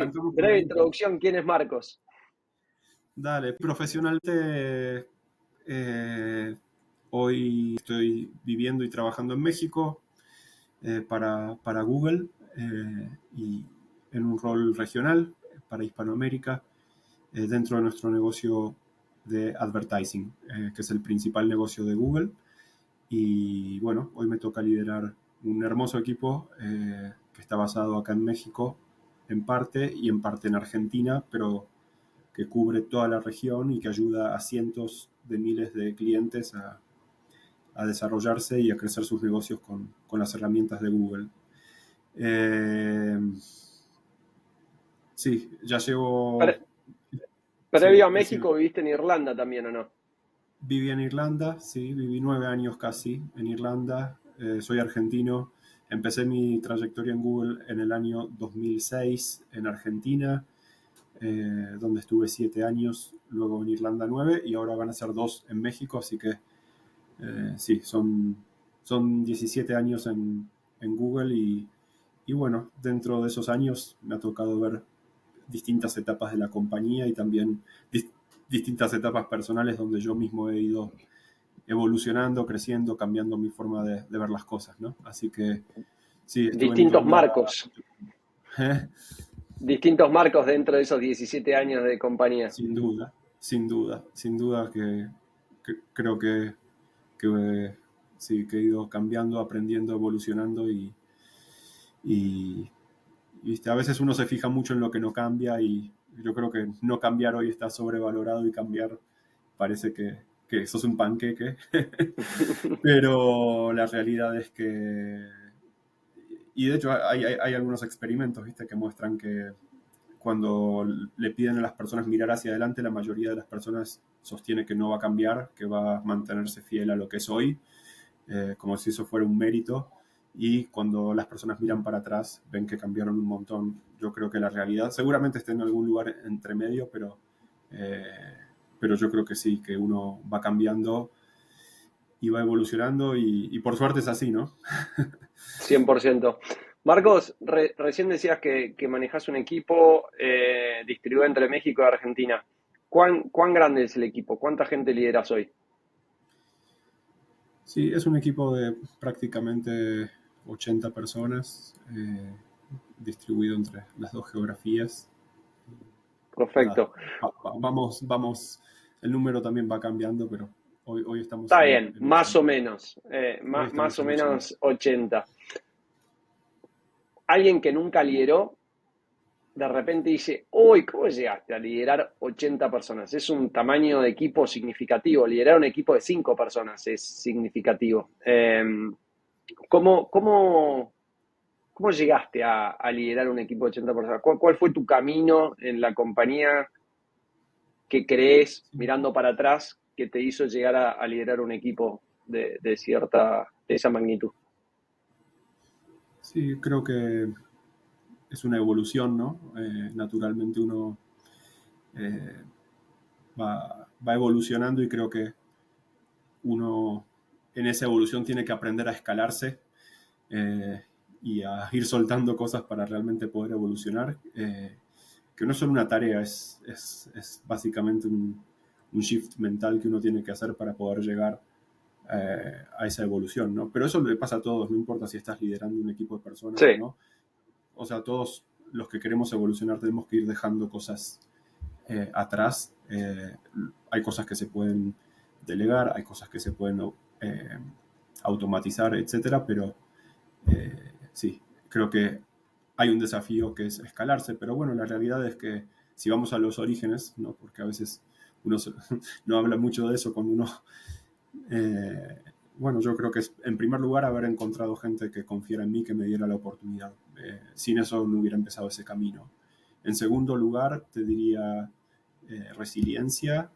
Arrancamos con la Breve intro. introducción, ¿quién es Marcos? Dale, profesionalmente, hoy estoy viviendo y trabajando en México para Google y en un rol regional para Hispanoamérica dentro de nuestro negocio de advertising, que es el principal negocio de Google. Y bueno, hoy me toca liderar un hermoso equipo que está basado acá en México en parte y en parte en Argentina, pero que cubre toda la región y que ayuda a cientos de miles de clientes a desarrollarse y a crecer sus negocios con las herramientas de Google. Sí, ya llevo... Pre- Sí, Previo a decime. México viviste en Irlanda también, ¿o no? Viví en Irlanda, sí, viví 9 años casi en Irlanda. Soy argentino. Empecé mi trayectoria en Google en el año 2006 en Argentina, donde estuve 7 años, luego en Irlanda 9 y ahora van a ser 2 en México, así que sí, son 17 años en Google y bueno, dentro de esos años me ha tocado ver distintas etapas de la compañía y también distintas etapas personales donde yo mismo he ido evolucionando, creciendo, cambiando mi forma de ver las cosas, ¿no? Así que sí, estuve en Distintos Irlanda marcos, mucho tiempo. ¿Eh? distintos marcos dentro de esos 17 años de compañía. Sin duda, sin duda, sin duda que creo que sí, que he ido cambiando, aprendiendo, evolucionando y, ¿viste? A veces uno se fija mucho en lo que no cambia y yo creo que no cambiar hoy está sobrevalorado y cambiar parece que sos un panqueque, pero la realidad es que, y de hecho hay algunos experimentos, ¿viste? Que muestran que cuando le piden a las personas mirar hacia adelante, la mayoría de las personas sostiene que no va a cambiar, que va a mantenerse fiel a lo que es hoy, como si eso fuera un mérito. Y cuando las personas miran para atrás, ven que cambiaron un montón. Yo creo que la realidad seguramente está en algún lugar entre medio, eh, pero yo creo que sí, que uno va cambiando y va evolucionando y por suerte es así, ¿no? 100%. Marcos, recién decías que manejás un equipo distribuido entre México y Argentina. ¿Cuán grande es el equipo? ¿Cuánta gente lideras hoy? Sí, es un equipo de prácticamente 80 personas, distribuido entre las dos geografías. Nada, Perfecto. vamos, el número también va cambiando, pero hoy estamos Está bien, en más 80. o menos. Hoy Más estamos o en 80. menos 80. Alguien que nunca lideró, de repente dice, uy, ¿cómo llegaste a liderar 80 personas? Es un tamaño de equipo significativo. Liderar un equipo de 5 personas es significativo. ¿Cómo, cómo, cómo llegaste a liderar un equipo de 80 personas? ¿Cuál fue tu camino en la compañía que crees, Sí, mirando para atrás, que te hizo llegar a liderar un equipo de esa magnitud? sí, creo que es una evolución, ¿no? Naturalmente uno eh, va evolucionando y creo que uno en esa evolución tiene que aprender a escalarse eh, y a ir soltando cosas para realmente poder evolucionar, que no es solo una tarea, es básicamente un shift mental que uno tiene que hacer para poder llegar a esa evolución, ¿no? Pero eso le pasa a todos, no importa si estás liderando un equipo de personas o Sí, no. O sea, todos los que queremos evolucionar tenemos que ir dejando cosas atrás. Hay cosas que se pueden delegar, hay cosas que se pueden eh, automatizar, etcétera, pero sí, creo que hay un desafío que es escalarse, pero bueno, la realidad es que si vamos a los orígenes, ¿no? Porque a veces uno no habla mucho de eso cuando uno... eh, bueno, yo creo que es, en primer lugar, haber encontrado gente que confiara en mí, que me diera la oportunidad. Sin eso no hubiera empezado ese camino. En segundo lugar, te diría resiliencia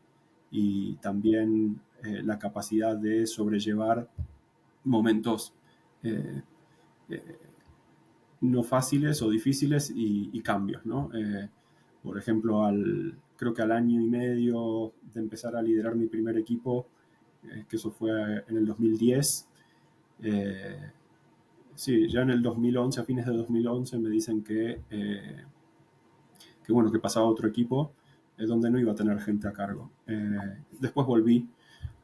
y también la capacidad de sobrellevar momentos eh, eh, no fáciles o difíciles y cambios, ¿no? Por ejemplo, creo que al año y medio de empezar a liderar mi primer equipo, que eso fue en el 2010, eh, sí, ya en el 2011, a fines de 2011, me dicen que bueno, que pasaba a otro equipo donde no iba a tener gente a cargo. Después volví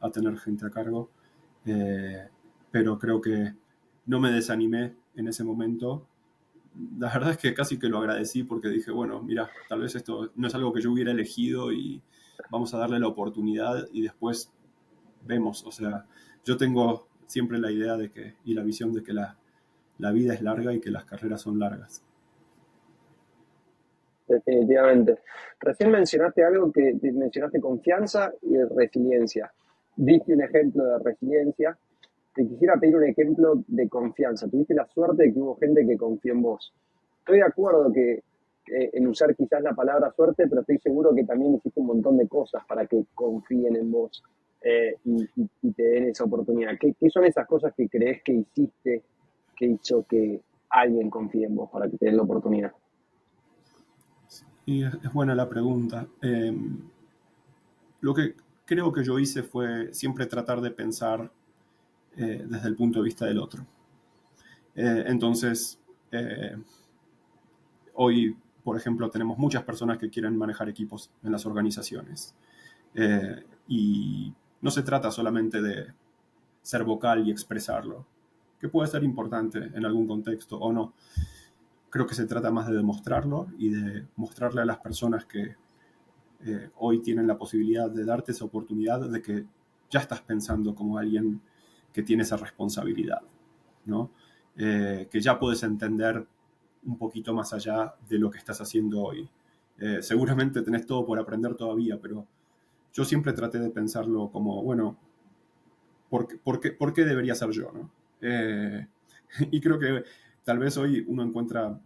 a tener gente a cargo, eh, pero creo que no me desanimé en ese momento. La verdad es que casi que lo agradecí porque dije, bueno, mira, tal vez esto no es algo que yo hubiera elegido y vamos a darle la oportunidad y después vemos. O sea, yo tengo siempre la idea de que, y la visión de que la vida es larga y que las carreras son largas. Definitivamente. Recién mencionaste algo mencionaste confianza y resiliencia. Diste un ejemplo de resiliencia. Te quisiera pedir un ejemplo de confianza. Tuviste la suerte de que hubo gente que confió en vos. Estoy de acuerdo en usar quizás la palabra suerte, pero estoy seguro que también hiciste un montón de cosas para que confíen en vos y te den esa oportunidad. ¿Qué son esas cosas que crees que hiciste que hizo que alguien confíe en vos para que te den la oportunidad? Y es buena la pregunta. Lo que creo que yo hice fue siempre tratar de pensar desde el punto de vista del otro. Entonces, eh, hoy, por ejemplo, tenemos muchas personas que quieren manejar equipos en las organizaciones. Y no se trata solamente de ser vocal y expresarlo, que puede ser importante en algún contexto o no. Creo que se trata más de demostrarlo y de mostrarle a las personas que hoy tienen la posibilidad de darte esa oportunidad de que ya estás pensando como alguien que tiene esa responsabilidad, ¿no? Que ya puedes entender un poquito más allá de lo que estás haciendo hoy. Seguramente tenés todo por aprender todavía, pero yo siempre traté de pensarlo como, bueno, ¿por qué debería ser yo? ¿No? Y creo que tal vez hoy uno encuentra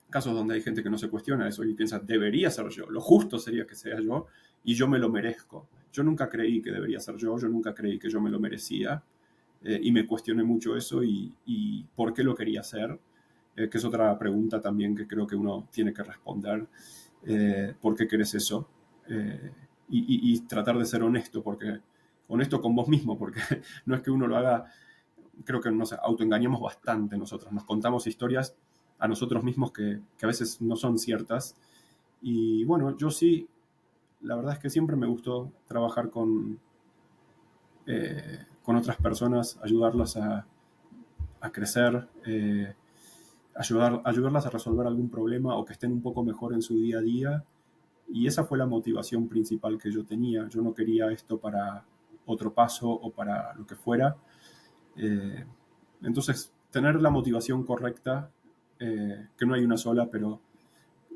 casos donde hay gente que no se cuestiona eso y piensa, debería ser yo, lo justo sería que sea yo y yo me lo merezco. Yo nunca creí que debería ser yo nunca creí que yo me lo merecía y me cuestioné mucho eso y por qué lo quería hacer, que es otra pregunta también que creo que uno tiene que responder, ¿por qué querés eso? Eh, y tratar de ser honesto, porque honesto con vos mismo, porque no es que uno lo haga, creo que nos autoengañamos bastante nosotros, nos contamos historias a nosotros mismos que a veces no son ciertas. Y bueno, yo sí, la verdad es que siempre me gustó trabajar con otras personas, ayudarlas a crecer, ayudarlas a resolver algún problema o que estén un poco mejor en su día a día. Y esa fue la motivación principal que yo tenía. Yo no quería esto para otro paso o para lo que fuera. Eh, entonces, tener la motivación correcta, que no hay una sola, pero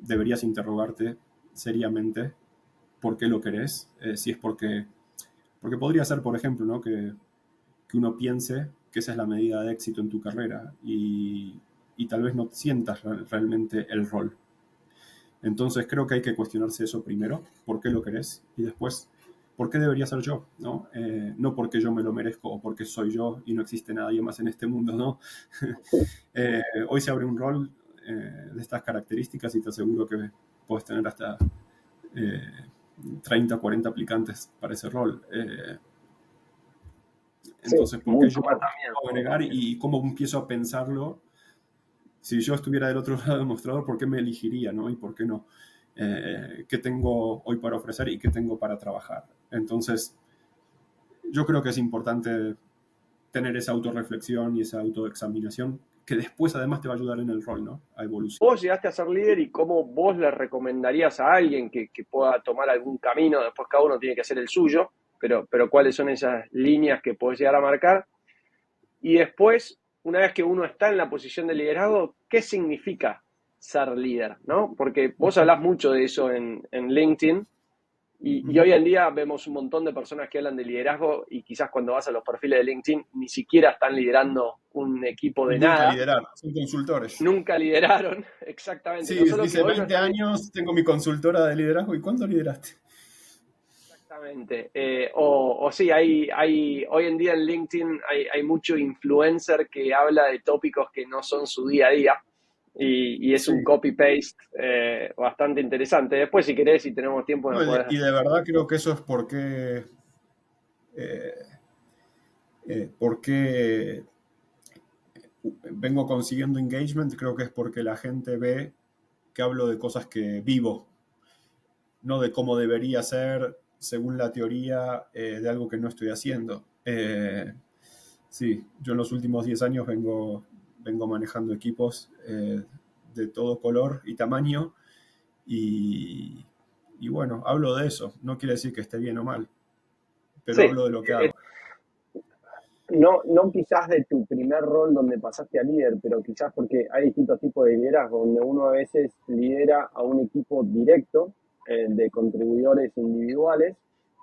deberías interrogarte seriamente por qué lo querés. Si es porque podría ser, por ejemplo, ¿no? que uno piense que esa es la medida de éxito en tu carrera y tal vez no sientas realmente el rol. Entonces creo que hay que cuestionarse eso primero, por qué lo querés, y después, ¿por qué debería ser yo? ¿No? No porque yo me lo merezco o porque soy yo y no existe nadie más en este mundo, ¿no? Hoy se abre un rol de estas características y te aseguro que puedes tener hasta eh, 30 o 40 aplicantes para ese rol. Sí, Entonces, ¿por qué mucho yo más lo también. puedo agregar y cómo empiezo a pensarlo? Si yo estuviera del otro lado del mostrador, ¿por qué me elegiría, no? ¿Y por qué no? ¿Qué tengo hoy para ofrecer y qué tengo para trabajar? Entonces, yo creo que es importante tener esa autorreflexión y esa autoexaminación que después además te va a ayudar en el rol, ¿no? A evolucionar. Vos llegaste a ser líder y cómo vos le recomendarías a alguien que pueda tomar algún camino, después cada uno tiene que hacer el suyo, pero cuáles son esas líneas que podés llegar a marcar. Y después, una vez que uno está en la posición de liderazgo, ¿qué significa ser líder? ¿No? Porque vos hablás mucho de eso en LinkedIn y Ujú. hoy en día vemos un montón de personas que hablan de liderazgo y quizás cuando vas a los perfiles de LinkedIn ni siquiera están liderando un equipo de Nunca nada, liderar, son consultores. nunca lideraron, exactamente. Sí, No solo que dice hoy no 20 están. años, tengo mi consultora de liderazgo. ¿Y cuándo lideraste? Exactamente. O sí, hoy en día en LinkedIn hay mucho influencer que habla de tópicos que no son su día a día y es un Sí. copy-paste bastante interesante. Después, si querés, si tenemos tiempo, No, me podés. y de verdad creo que eso es eh, porque vengo consiguiendo engagement, creo que es porque la gente ve que hablo de cosas que vivo. no de cómo debería ser según la teoría de algo que no estoy haciendo. Sí, yo en los últimos 10 años vengo manejando equipos de todo color y tamaño y, y bueno, hablo de eso. No quiere decir que esté bien o mal, pero Sí, hablo de lo que hago. no, no quizás de tu primer rol donde pasaste a líder, pero quizás porque hay distintos tipos de liderazgo, donde uno a veces lidera a un equipo directo de contribuidores individuales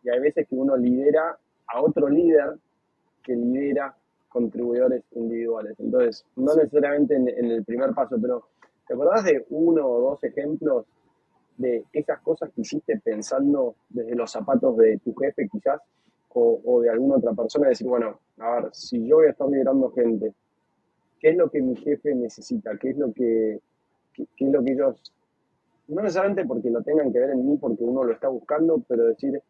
y hay veces que uno lidera a otro líder que lidera contribuidores individuales. Entonces, no necesariamente en el primer paso, pero ¿te acordás de uno o dos ejemplos de esas cosas que hiciste pensando desde los zapatos de tu jefe quizás o de alguna otra persona? Decir, bueno, a ver, si yo voy a estar liderando gente, ¿qué es lo que mi jefe necesita? ¿Qué es lo qué es lo que ellos, no necesariamente porque lo tengan que ver en mí, porque uno lo está buscando, pero decir,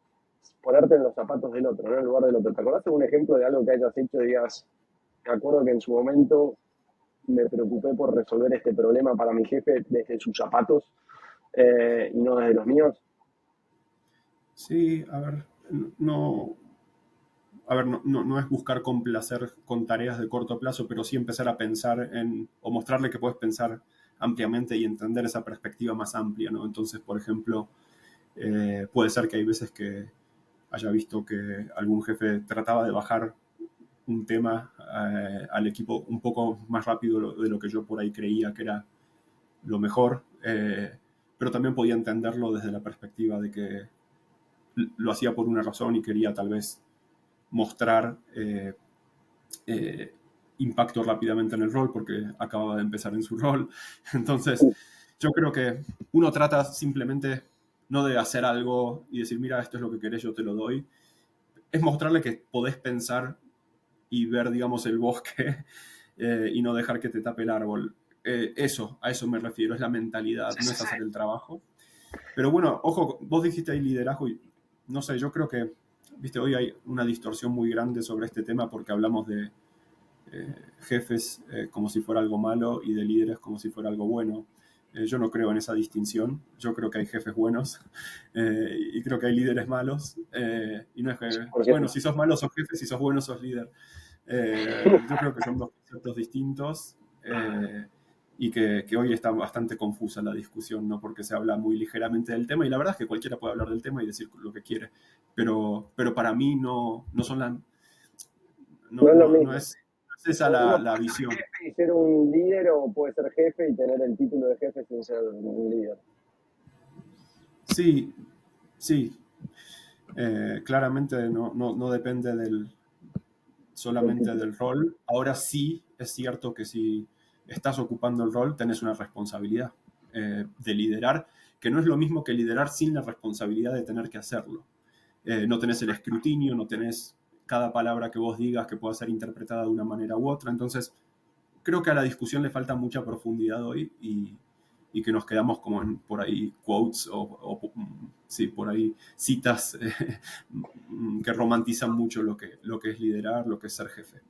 ponerte en los zapatos del otro, no en el lugar del otro? ¿Te acordás de un ejemplo de algo que hayas hecho y digas, me acuerdo que en su momento me preocupé por resolver este problema para mi jefe desde sus zapatos y no desde los míos? Sí, a ver, no, no es buscar complacer con tareas de corto plazo, pero sí empezar a pensar o mostrarle que puedes pensar ampliamente y entender esa perspectiva más amplia, ¿no? Entonces, por ejemplo, puede ser que hay veces que haya visto que algún jefe trataba de bajar un tema al equipo un poco más rápido de lo que yo por ahí creía que era lo mejor, pero también podía entenderlo desde la perspectiva de que lo hacía por una razón y quería tal vez mostrar eh, impacto rápidamente en el rol porque acababa de empezar en su rol. Entonces, yo creo que uno trata simplemente no de hacer algo y decir, mira, esto es lo que querés, yo te lo doy. Es mostrarle que podés pensar y ver, digamos, el bosque y no dejar que te tape el árbol. A eso me refiero, es la mentalidad, no es hacer el trabajo. Pero bueno, ojo, vos dijiste ahí liderazgo y no sé, yo creo que, viste, hoy hay una distorsión muy grande sobre este tema porque hablamos de jefes como si fuera algo malo y de líderes como si fuera algo bueno. Yo no creo en esa distinción. Yo creo que hay jefes buenos y creo que hay líderes malos. Y no es que, Por bueno, cierto. si sos malo sos jefe, si sos bueno sos líder. Yo creo que son dos conceptos distintos y que hoy está bastante confusa la discusión, ¿no? Porque se habla muy ligeramente del tema y la verdad es que cualquiera puede hablar del tema y decir lo que quiere. Pero para mí no son la, No es lo no mismo. es esa Uno la puede ser visión. jefe y ser un líder, o puede ser jefe y tener el título de jefe sin ser un líder. Sí, sí. Claramente no depende Del solamente título. del rol. Ahora sí es cierto que si estás ocupando el rol, tenés una responsabilidad de liderar, que no es lo mismo que liderar sin la responsabilidad de tener que hacerlo. No tenés el escrutinio, no tenés cada palabra que vos digas que pueda ser interpretada de una manera u otra. Entonces, creo que a la discusión le falta mucha profundidad hoy y que nos quedamos como en por ahí quotes sí, por ahí citas que romantizan mucho lo que es liderar, lo que es ser jefe.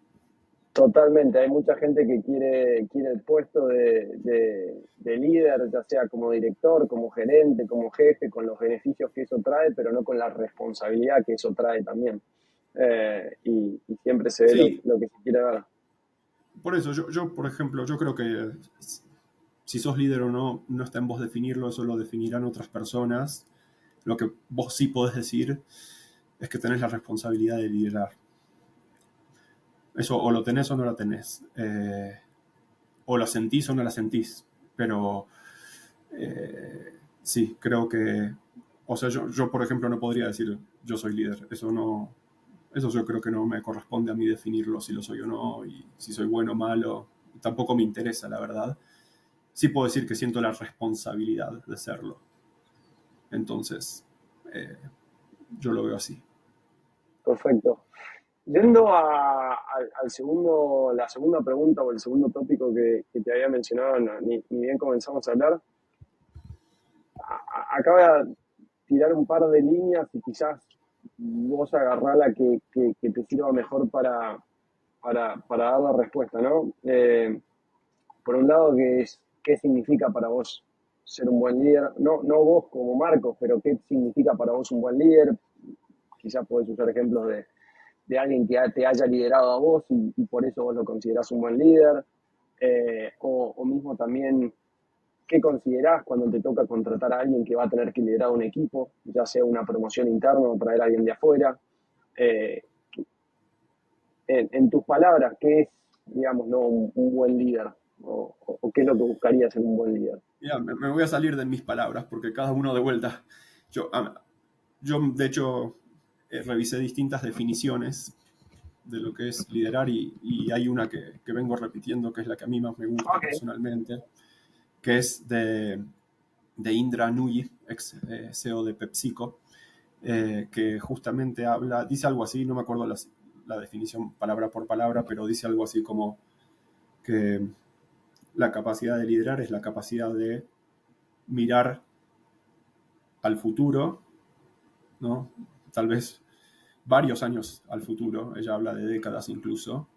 Totalmente, hay mucha gente que quiere el puesto de líder, ya sea como director, como gerente, como jefe, con los beneficios que eso trae, pero no con la responsabilidad que eso trae también. Y siempre se ve Sí, lo que se quiere ver. por eso por ejemplo, yo creo que si sos líder o no, no está en vos definirlo, eso lo definirán otras personas. Lo que vos sí podés decir es que tenés la responsabilidad de liderar. Eso o lo tenés o no lo tenés. O la sentís o no la sentís. Pero sí, creo que, o sea, yo por ejemplo no podría decir yo soy líder. Eso yo creo que no me corresponde a mí definirlo si lo soy o no y si soy bueno o malo. Tampoco me interesa, la verdad. Sí puedo decir que siento la responsabilidad de serlo. Entonces, eh, yo lo veo así. Perfecto. Yendo al segundo, la segunda pregunta o el segundo tópico que te había mencionado, ni bien comenzamos a hablar, acaba de tirar un par de líneas y quizás vos agarrá la que te sirva mejor para dar la respuesta, ¿no? Por un lado, ¿qué significa para vos ser un buen líder? No, no vos como Marcos, pero ¿qué significa para vos un buen líder? Quizás podés usar ejemplos de alguien que te haya liderado a vos y por eso vos lo considerás un buen líder. O mismo también, ¿qué considerás cuando te toca contratar a alguien que va a tener que liderar un equipo, ya sea una promoción interna o traer a alguien de afuera? Eh, en tus palabras, ¿qué es, digamos, no, un buen líder? O qué es lo que buscarías en un buen líder? Ya, me voy a salir de mis palabras porque cada uno de vuelta. Yo, yo de hecho, revisé distintas definiciones de lo que es liderar y hay una que vengo repitiendo, que es la que a mí más me gusta Ok. personalmente, que es de Indra Nooyi, ex CEO de PepsiCo, que justamente dice algo así, no me acuerdo la definición palabra por palabra, pero dice algo así como que la capacidad de liderar es la capacidad de mirar al futuro, ¿no? Tal vez varios años al futuro, ella habla de décadas incluso,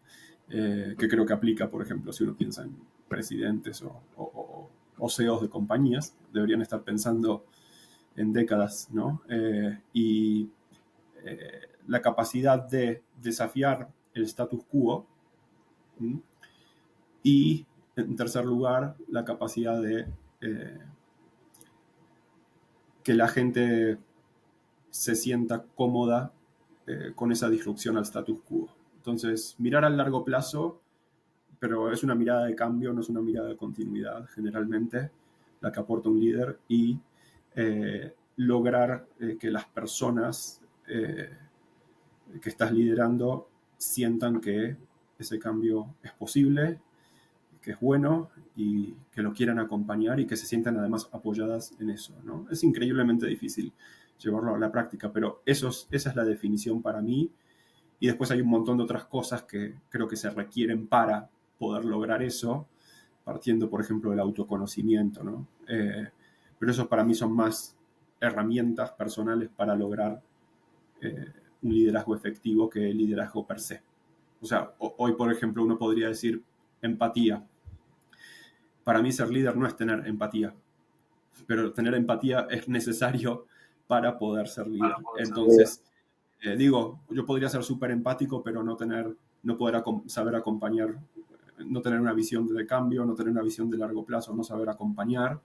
que creo que aplica, por ejemplo, si uno piensa en presidentes o CEOs de compañías, deberían estar pensando en décadas, ¿no? Y la capacidad de desafiar el status quo. ¿Mm? Y, en tercer lugar, la capacidad de que la gente se sienta cómoda con esa disrupción al status quo. Entonces, mirar al largo plazo, pero es una mirada de cambio, no es una mirada de continuidad, generalmente, la que aporta un líder, y lograr que las personas que estás liderando sientan que ese cambio es posible, que es bueno y que lo quieran acompañar y que se sientan además apoyadas en eso, ¿no? Es increíblemente difícil llevarlo a la práctica, pero esa es la definición para mí. Y después hay un montón de otras cosas que creo que se requieren para poder lograr eso, partiendo, por ejemplo, del autoconocimiento, ¿no? Pero esos para mí son más herramientas personales para lograr eh, un liderazgo efectivo que el liderazgo per se. O sea, hoy, por ejemplo, uno podría decir empatía. Para mí ser líder no es tener empatía, pero tener empatía es necesario para poder ser Para líder. poder ser líder. Entonces, digo, yo podría ser súper empático, pero no poder saber acompañar, no tener una visión de cambio, no tener una visión de largo plazo, no saber acompañar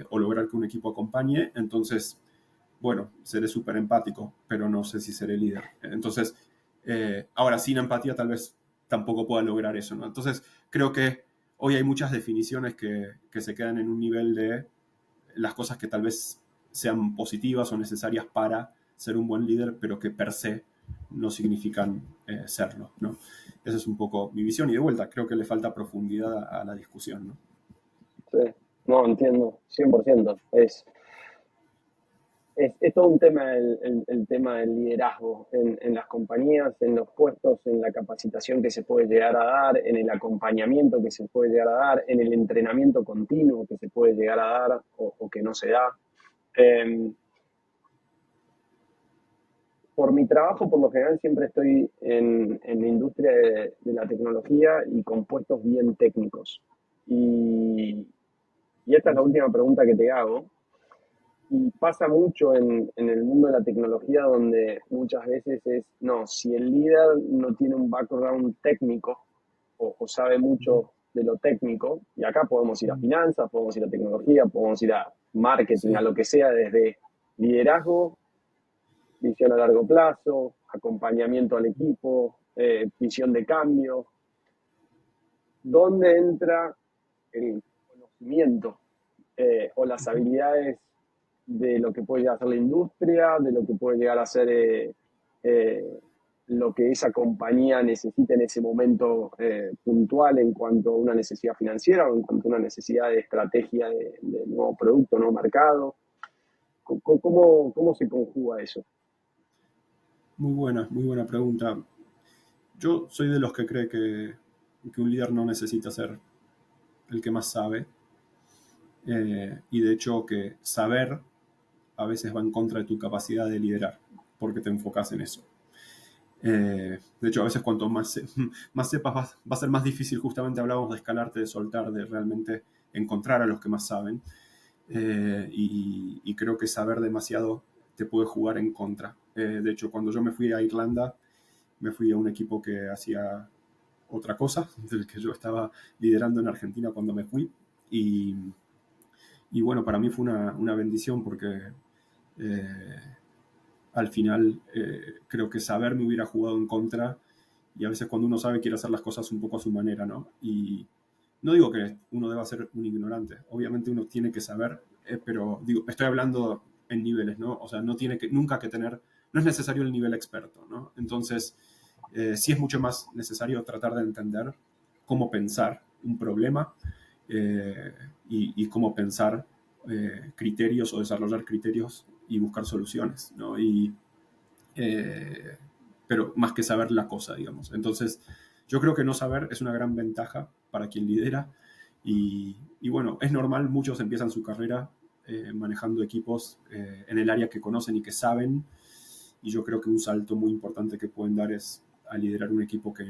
o lograr que un equipo acompañe. Entonces, bueno, seré súper empático, pero no sé si seré líder. Entonces, ahora sin empatía tal vez tampoco pueda lograr eso, ¿no? Entonces, creo que hoy hay muchas definiciones que se quedan en un nivel de las cosas que tal vez sean positivas o necesarias para ser un buen líder, pero que per se no significan serlo, ¿no? Esa es un poco mi visión y de vuelta, creo que le falta profundidad a la discusión, ¿no? Sí. No, entiendo, 100%. Es todo un tema el tema del liderazgo en las compañías, en los puestos, en la capacitación que se puede llegar a dar, en el acompañamiento que se puede llegar a dar, en el entrenamiento continuo que se puede llegar a dar o que no se da. Eh, por mi trabajo, por lo general, siempre estoy en la industria de la tecnología y con puestos bien técnicos. Y esta es la última pregunta que te hago. Y pasa mucho en el mundo de la tecnología donde muchas veces no, si el líder no tiene un background técnico o sabe mucho de lo técnico, y acá podemos ir a finanzas, podemos ir a tecnología, podemos ir a marketing, a Sí, lo que sea, desde liderazgo, visión a largo plazo, acompañamiento al equipo, visión de cambio, ¿dónde entra el conocimiento o las habilidades de lo que puede llegar a ser la industria, de lo que puede llegar a ser eh, lo que esa compañía necesita en ese momento puntual en cuanto a una necesidad financiera o en cuanto a una necesidad de estrategia de nuevo producto, nuevo mercado? ¿Cómo se conjuga eso? muy buena pregunta. Yo soy de los que cree que un líder no necesita ser el que más sabe, y de hecho que saber a veces va en contra de tu capacidad de liderar, porque te enfocas en eso. De hecho, a veces cuanto más sepas va a ser más difícil, justamente hablábamos de escalarte, de soltar, de realmente encontrar a los que más saben. y creo que saber demasiado te puede jugar en contra. De hecho, cuando yo me fui a Irlanda, me fui a un equipo que hacía otra cosa, del que yo estaba liderando en Argentina cuando me fui. Y, y bueno, para mí fue una bendición porque eh, al final creo que saber me hubiera jugado en contra y a veces cuando uno sabe quiere hacer las cosas un poco a su manera, ¿no? Y no digo que uno deba ser un ignorante, obviamente uno tiene que saber, pero digo, estoy hablando en niveles, ¿no? O sea, no tiene que, nunca que tener, no es necesario el nivel experto, ¿no? Entonces, sí es mucho más necesario tratar de entender cómo pensar un problema eh, y cómo pensar criterios o desarrollar criterios y buscar soluciones, ¿no? Eh, pero más que saber la cosa, digamos. Entonces, yo creo que no saber es una gran ventaja para quien lidera y bueno, es normal, muchos empiezan su carrera manejando equipos en el área que conocen y que saben y yo creo que un salto muy importante que pueden dar es a liderar un equipo que,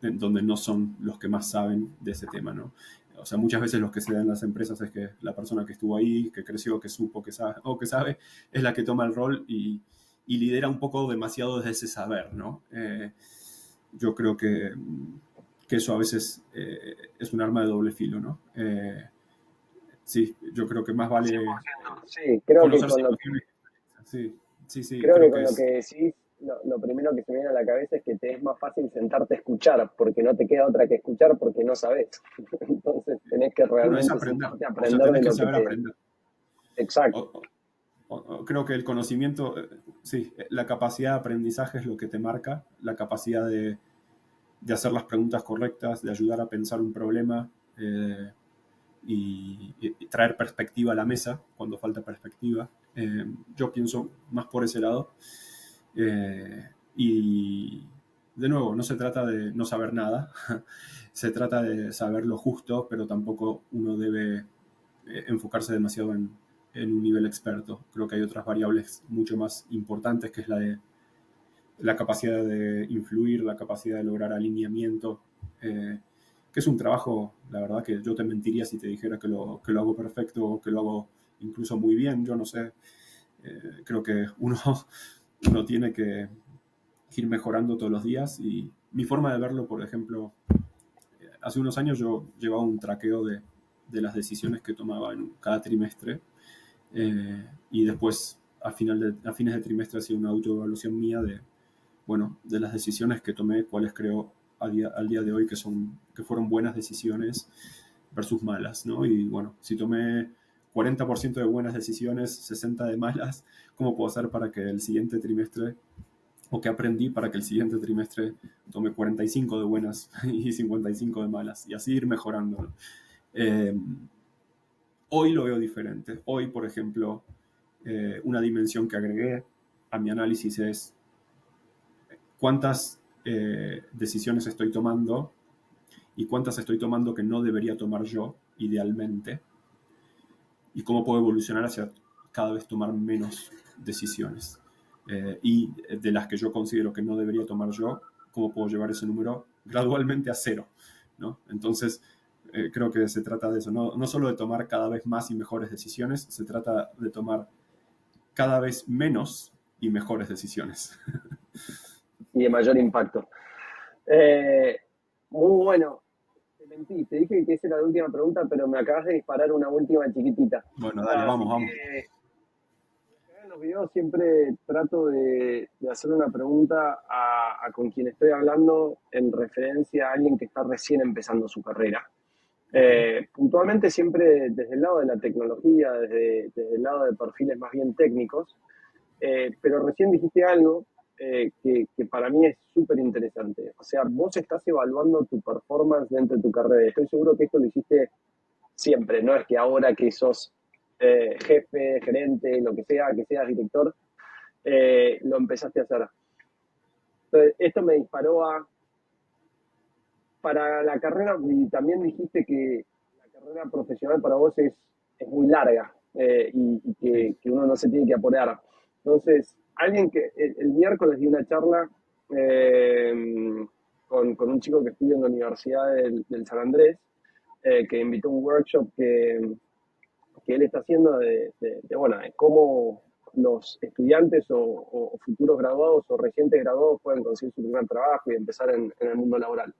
en donde no son los que más saben de ese tema, ¿no? O sea, muchas veces lo que se da en las empresas es que la persona que estuvo ahí, que creció, que supo, que sabe, o que sabe, es la que toma el rol y lidera un poco demasiado desde ese saber, ¿no? Yo creo que eso a veces es un arma de doble filo, ¿no? Sí, yo creo que más vale 100%. Sí, creo que conocer con lo situaciones. Sí, sí, sí, Creo que creo que con lo que es. decís, lo primero que se me viene a la cabeza es que te es más fácil sentarte a escuchar, porque no te queda otra que escuchar porque no sabes. Entonces tenés que Bueno, es realmente aprender. sentarte a O sea, aprender de tenés que lo que saber te... aprender. Exacto. O- creo que el conocimiento, sí, la capacidad de aprendizaje es lo que te marca, la capacidad de hacer las preguntas correctas, de ayudar a pensar un problema y traer perspectiva a la mesa cuando falta perspectiva. Yo pienso más por ese lado. Y de nuevo, no se trata de no saber nada, se trata de saber lo justo, pero tampoco uno debe enfocarse demasiado en un nivel experto. Creo que hay otras variables mucho más importantes, que es la de la capacidad de influir, la capacidad de lograr alineamiento, que es un trabajo, la verdad que yo te mentiría si te dijera que lo hago perfecto o que lo hago incluso muy bien, yo no sé, creo que uno tiene que ir mejorando todos los días y mi forma de verlo, por ejemplo, hace unos años yo llevaba un traqueo de las decisiones que tomaba en cada trimestre y después a fines de trimestre hacía una autoevaluación mía de, bueno, de las decisiones que tomé, cuáles creo al día de hoy que fueron buenas decisiones versus malas, ¿no? Y bueno, si tomé 40% de buenas decisiones, 60 de malas, ¿cómo puedo hacer para que el siguiente trimestre, o qué aprendí para que el siguiente trimestre tome 45 de buenas y 55 de malas? Y así ir mejorando, ¿no? Eh, Hoy lo veo diferente. Hoy, por ejemplo, una dimensión que agregué a mi análisis es cuántas decisiones estoy tomando y cuántas estoy tomando que no debería tomar yo, idealmente, y cómo puedo evolucionar hacia cada vez tomar menos decisiones. Y de las que yo considero que no debería tomar yo, cómo puedo llevar ese número gradualmente a cero, ¿no? Entonces, creo que se trata de eso, no solo de tomar cada vez más y mejores decisiones, se trata de tomar cada vez menos y mejores decisiones. Y de mayor impacto. Eh, Muy bueno. Te mentí, te dije que esa era la última pregunta, pero me acabas de disparar una última chiquitita. Bueno, dale, Así vamos, vamos. que en los videos siempre trato de hacer una pregunta a con quien estoy hablando en referencia a alguien que está recién empezando su carrera. Ok. Puntualmente siempre desde el lado de la tecnología, desde el lado de perfiles más bien técnicos, pero recién dijiste algo que para mí es súper interesante. O sea, vos estás evaluando tu performance dentro de tu carrera. Estoy seguro que esto lo hiciste siempre, no es que ahora que sos jefe, gerente, lo que seas director, lo empezaste a hacer. Entonces, esto me disparó para la carrera, y también dijiste que la carrera profesional para vos es muy larga y Sí. que uno no se tiene que apurar. Entonces, alguien que el miércoles di una charla con un chico que estudia en la Universidad del San Andrés, que invitó a un workshop que él está haciendo bueno, de cómo los estudiantes o futuros graduados o recientes graduados pueden conseguir su primer trabajo y empezar en el mundo laboral.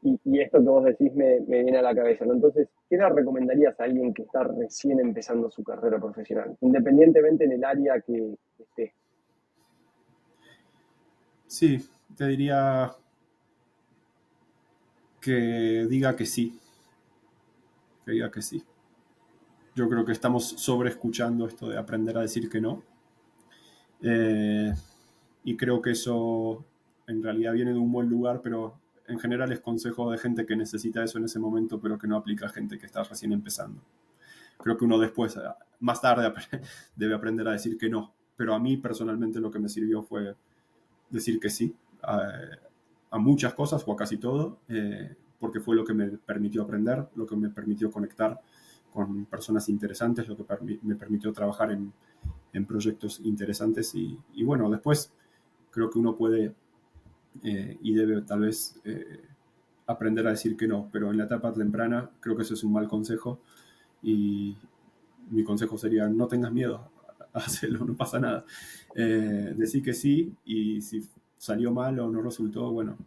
Y esto que vos decís me viene a la cabeza, ¿no? Entonces, ¿qué le recomendarías a alguien que está recién empezando su carrera profesional, independientemente en el área que esté? Sí, te diría que diga que sí, que diga que sí. Yo creo que estamos sobreescuchando esto de aprender a decir que no. Y creo que eso en realidad viene de un buen lugar, pero en general es consejo de gente que necesita eso en ese momento, pero que no aplica a gente que está recién empezando. Creo que uno después, más tarde, debe aprender a decir que no. Pero a mí personalmente lo que me sirvió fue decir que sí a muchas cosas o a casi todo, porque fue lo que me permitió aprender, lo que me permitió conectar con personas interesantes, lo que me permitió trabajar en proyectos interesantes y bueno, después creo que uno puede y debe tal vez aprender a decir que no, pero en la etapa temprana creo que eso es un mal consejo y mi consejo sería no tengas miedo, hazlo, no pasa nada. Decí que sí y si salió mal o no resultó, bueno,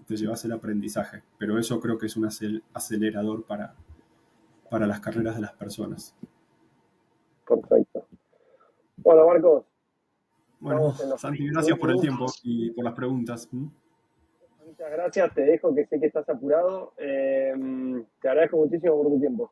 te llevas el aprendizaje, pero eso creo que es un acelerador para las carreras de las personas. Perfecto. Bueno, Marcos, Bueno, estamos en los Santi, 21 gracias por el tiempo minutos. y por las preguntas. Muchas gracias, te dejo que sé que estás apurado. Te agradezco muchísimo por tu tiempo.